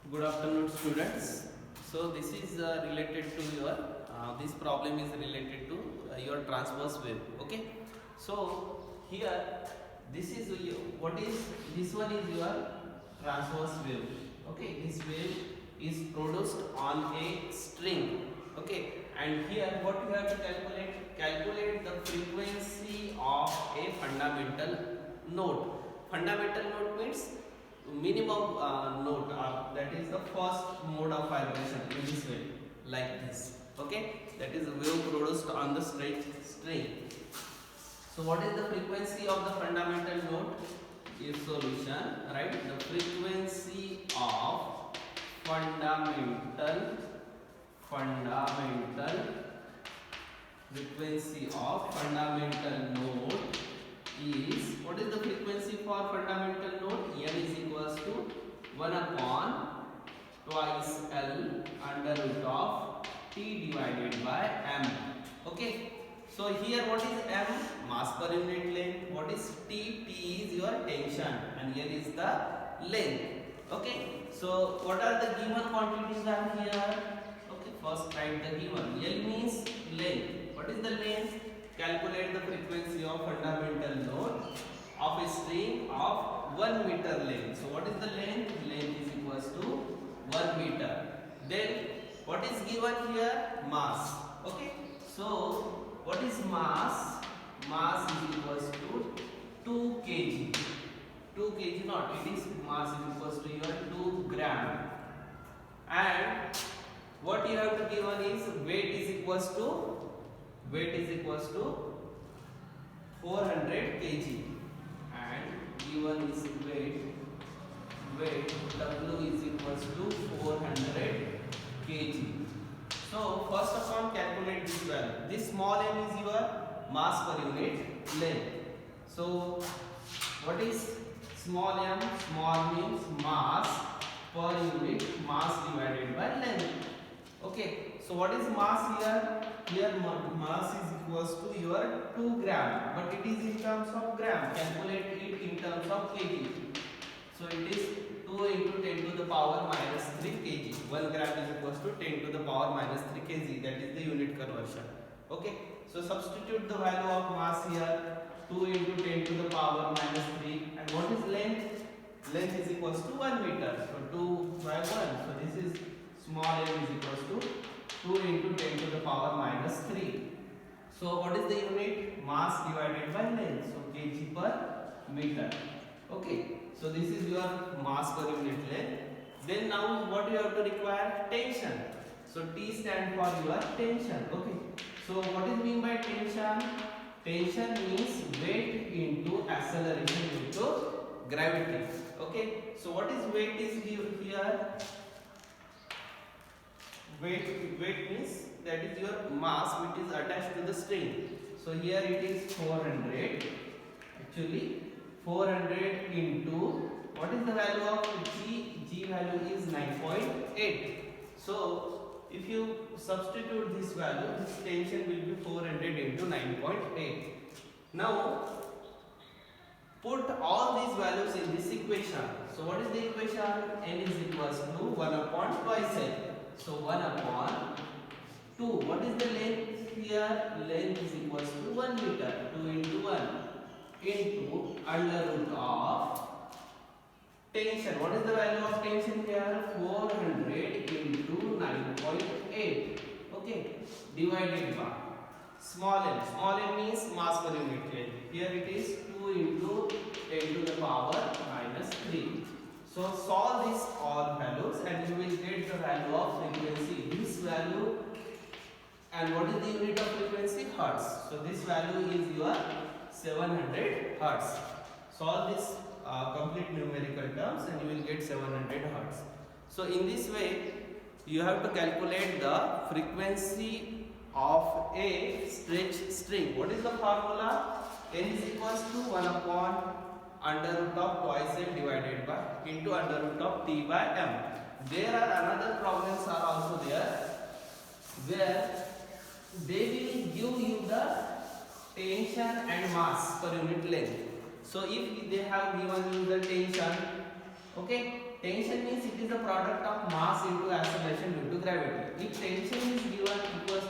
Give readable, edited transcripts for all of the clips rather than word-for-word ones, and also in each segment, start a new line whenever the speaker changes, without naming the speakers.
Good afternoon, students. So this is related to your this problem is related to your transverse wave. Okay. So here this is what is this one is your transverse wave. Okay. This wave is produced on a string. Okay. And here what you have to calculate the frequency of a fundamental note. Fundamental note means minimum note, that is the first mode of vibration in this way, like this. Okay, that is a wave produced on the straight string. So what is the frequency of the fundamental note? Is solution, right? The frequency of fundamental frequency of fundamental note is, what is the frequency for fundamental note? N is equals to 1 upon twice L under root of T divided by M. Okay. So here what is M? Mass per unit length. What is T? T is your tension and here is the length. Okay. So what are the given quantities are here? Okay. First write the given. L means length. What is the length? Calculate the frequency of fundamental note of a string of 1 meter length. So what is the length? Length is equals to 1 meter. Then what is given here? Mass. Okay. So what is mass? Mass is equals to 2 kg. 2 kg not. It is mass is equals to your 2 gram. And what you have to given is weight is equals to 400 kg and given is weight W is equals to 400 kg. So first of all calculate this value. This small m is your mass per unit length. So what is small m? Small means mass per unit, mass divided by length. Okay. So what is mass here? Here mass is equals to your 2 gram, but it is in terms of gram. Calculate it in terms of kg. So it is 2 into 10 to the power minus 3 kg. 1 gram is equals to 10 to the power minus 3 kg. That is the unit conversion. Okay. So substitute the value of mass here. 2 into 10 to the power minus 3. And what is length? Length is equals to 1 meter. So 2 by 1. So this is small m is equals to 2 into 10 to the power minus 3. So what is the unit? Mass divided by length. So kg per meter. Okay. So this is your mass per unit length. Then now what you have to require? Tension. So T stand for your tension. Okay. So what is mean by tension? Tension means weight into acceleration into gravity. Okay. So what is weight is here? Weight means that is your mass which is attached to the string. So here it is 400. Actually 400 into, what is the value of G? G value is 9.8. So if you substitute this value, this tension will be 400 into 9.8. Now put all these values in this equation. So what is the equation? N is equals to 1 upon twice L. So 1 upon 2. What is the length here? Length is equals to 1 meter. 2 into 1 into under root of tension. What is the value of tension here? 400 into 9.8. Okay. Divided by small m. Small m means mass per unit length. Here it is 2 into 10 to the power minus 3. So solve these all values and you will get the value of frequency. This value, and what is the unit of frequency? Hertz. So this value is your 700 hertz. Solve this complete numerical terms and you will get 700 hertz. So in this way you have to calculate the frequency of a stretched string. What is the formula? N is equals to 1 upon under root of twice m divided by into under root of T by M. There are another problems are also there where they will give you the tension and mass per unit length. So if they have given you the tension, okay, tension means it is the product of mass into acceleration due to gravity. If tension is given equals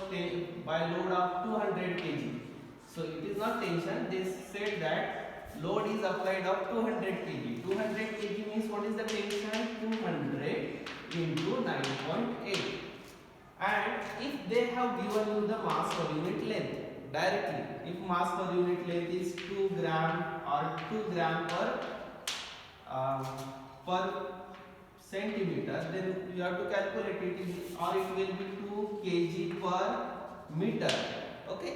by load of 200 kg, so it is not tension. They said that load is applied of 200 kg. 200 kg means what is the tension? 200 into 9.8. And if they have given you the mass per unit length directly, if mass per unit length is 2 gram or 2 gram per centimeter, then you have to calculate it, or it will be 2 kg per meter. Okay.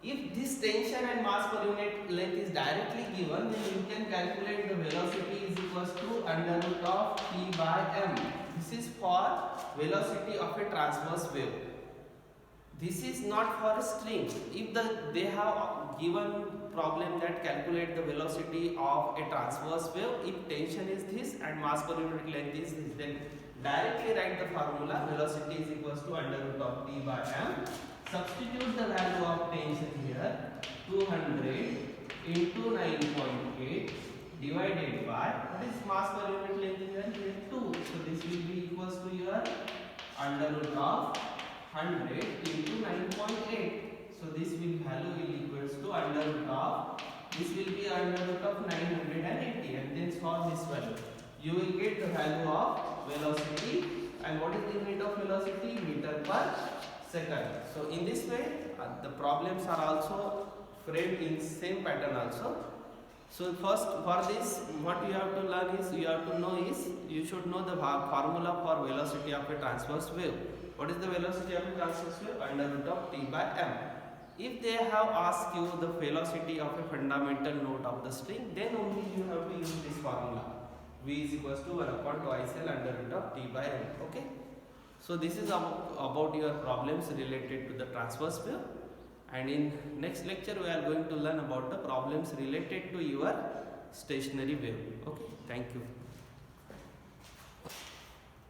If this tension and mass per unit length is directly given, then you can calculate the velocity is equals to under root of T by m. This is for velocity of a transverse wave. This is not for a string. If they have given problem that calculate the velocity of a transverse wave, if tension is this and mass per unit length is this, then directly write the formula velocity is equals to under root of T by m. Substitute the value of tension here, 200 into 9.8 divided by, what is mass per unit length here? 2. So this will be equals to your under root of 100 into 9.8. So this value will equals to under root of, this will be under root of 980, and then solve this value. You will get the value of velocity, and what is the unit of velocity? Meter per second. So in this way, the problems are also framed in same pattern also. So first, for this, what you have to learn is, you should know the formula for velocity of a transverse wave. What is the velocity of a transverse wave? Under root of T by m. If they have asked you the velocity of a fundamental node of the string, then only you have to use this formula. V is equals to 1 upon 2ICL under root of T by m. Okay. So this is about your problems related to the transverse wave, and in next lecture we are going to learn about the problems related to your stationary wave. Okay, thank you.